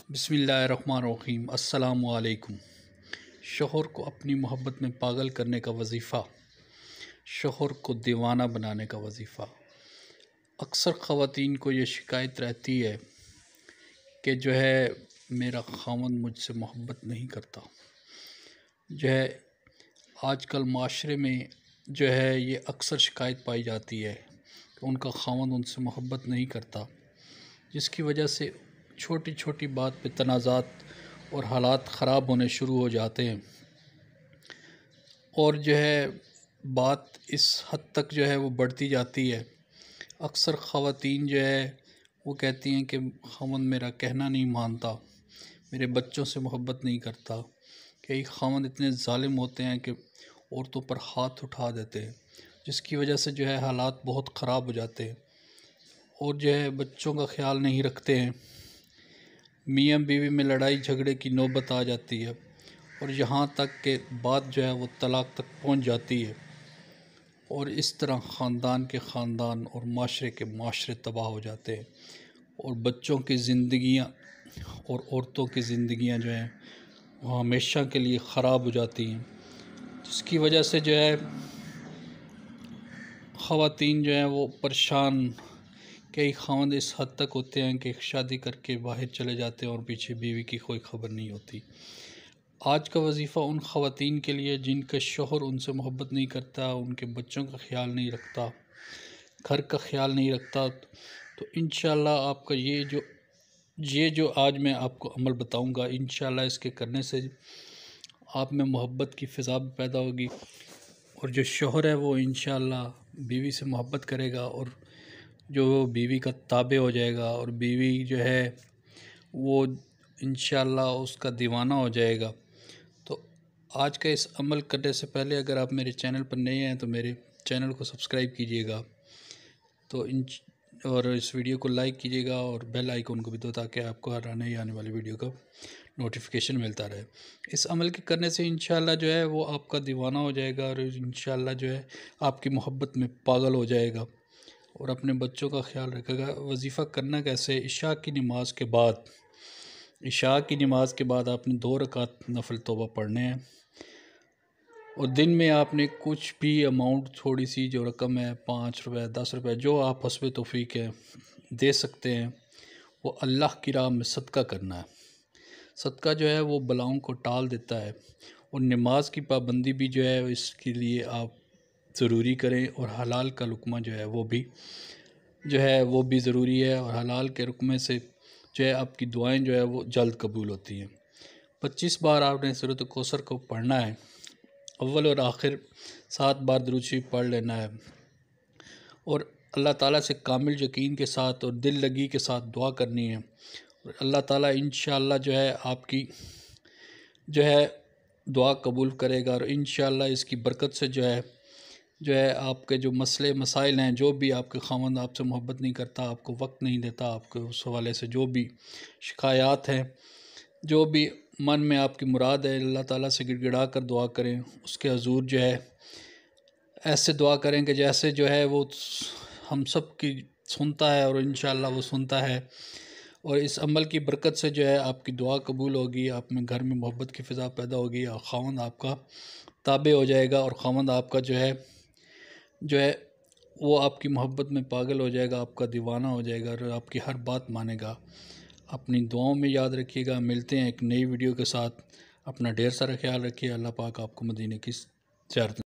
बिस्मिल्लाहिर्रहमानिर्रहीम। अस्सलामु अलैकुम। शोहर को अपनी मोहब्बत में पागल करने का वजीफ़ा, शोहर को दीवाना बनाने का वजीफ़ा। अक्सर ख़वातीन को ये शिकायत रहती है कि जो है मेरा ख़ावंद मुझसे मोहब्बत नहीं करता। जो है आजकल माशरे में जो है ये अक्सर शिकायत पाई जाती है कि उनका ख़ावंद उनसे मोहब्बत नहीं करता, जिसकी वजह से छोटी छोटी बात पे तनाज़ात और हालात ख़राब होने शुरू हो जाते हैं। और जो है बात इस हद तक जो है वो बढ़ती जाती है। अक्सर ख़वातीन जो है वो कहती हैं कि ख़ावंद मेरा कहना नहीं मानता, मेरे बच्चों से मोहब्बत नहीं करता। कई ख़ावंद इतने ज़ालिम होते हैं कि औरतों पर हाथ उठा देते हैं, जिसकी वजह से जो है हालात बहुत ख़राब हो जाते हैं और जो है बच्चों का ख्याल नहीं रखते हैं। मियाँ बीवी में लड़ाई झगड़े की नौबत आ जाती है और यहाँ तक कि बात जो है वो तलाक़ तक पहुँच जाती है और इस तरह ख़ानदान के ख़ानदान और माशरे के माशरे तबाह हो जाते हैं और बच्चों की ज़िंदगियाँ और औरतों की ज़िंदगियाँ जो हैं वो हमेशा के लिए ख़राब हो जाती हैं, जिसकी वजह से जो है ख़वातीन जो हैं वो परेशान। कई ख़ावंद इस हद तक होते हैं कि शादी करके बाहर चले जाते हैं और पीछे बीवी की कोई ख़बर नहीं होती। आज का वजीफ़ा उन ख़वातीन के लिए जिनका शोहर उनसे मोहब्बत नहीं करता, उनके बच्चों का ख्याल नहीं रखता, घर का ख्याल नहीं रखता, तो इंशाअल्लाह आपका ये जो आज मैं आपको अमल बताऊंगा, इंशाअल्लाह इसके करने से आप में मोहब्बत की फ़िज़ा भी पैदा होगी और जो शोहर है वो इंशाअल्लाह बीवी से मोहब्बत करेगा और जो बीवी का ताबे हो जाएगा और बीवी जो है वो इंशाअल्लाह उसका दीवाना हो जाएगा। तो आज का इस अमल करने से पहले अगर आप मेरे चैनल पर नए हैं तो मेरे चैनल को सब्सक्राइब कीजिएगा और इस वीडियो को लाइक कीजिएगा और बेल आइकन को भी दो, ताकि आपको हर नई आने वाली वीडियो का नोटिफिकेशन मिलता रहे। इस अमल के करने से इंशाअल्लाह जो है वो आपका दीवाना हो जाएगा और इंशाअल्लाह जो है आपकी मोहब्बत में पागल हो जाएगा और अपने बच्चों का ख्याल रखेगा। वजीफ़ा करना कैसे? इशा की नमाज़ के बाद आपने 2 रकात नफल तौबा पढ़ने हैं और दिन में आपने कुछ भी अमाउंट, थोड़ी सी जो रकम है, 5 रुपये 10 रुपये, जो आप हस्बे तौफीक है दे सकते हैं, वो अल्लाह की राह में सदका करना है। सदका जो है वो बलाओं को टाल देता है और नमाज की पाबंदी भी जो है इसके लिए आप ज़रूरी करें और हलाल का लुक़मा जो है वो भी ज़रूरी है और हलाल के रुकमे से जो है आपकी दुआएं जो है वो जल्द कबूल होती हैं। 25 बार आपने सूरत कौसर को पढ़ना है, अव्वल और आखिर 7 बार दुरूद शरीफ पढ़ लेना है और अल्लाह ताला से कामिल यकीन के साथ और दिल लगी के साथ दुआ करनी है और अल्लाह ताला इंशाअल्लाह जो है आपकी जो है दुआ कबूल करेगा और इंशाअल्लाह इसकी बरकत से जो है आपके जो मसले मसाइल हैं, जो भी आपके ख़ावंद आपसे मोहब्बत नहीं करता, आपको वक्त नहीं देता, आपके उस हवाले से जो भी शिकायत हैं, जो भी मन में आपकी मुराद है, अल्लाह ताला से गिड़गिड़ा कर दुआ करें। उसके हजूर जो है ऐसे दुआ करें कि जैसे जो है वो हम सब की सुनता है और इंशाअल्लाह वो सुनता है और इस अमल की बरकत से जो है आपकी दुआ कबूल होगी, आप में घर में मोहब्बत की फ़िज़ा पैदा होगी और ख़ावंद आपका ताबे हो जाएगा और ख़ावंद आपका जो है वो आपकी मोहब्बत में पागल हो जाएगा, आपका दीवाना हो जाएगा और आपकी हर बात मानेगा। अपनी दुआओं में याद रखिएगा। मिलते हैं एक नई वीडियो के साथ। अपना ढेर सारा ख्याल रखिए। अल्लाह पाक आपको मदीने की ज़ियारत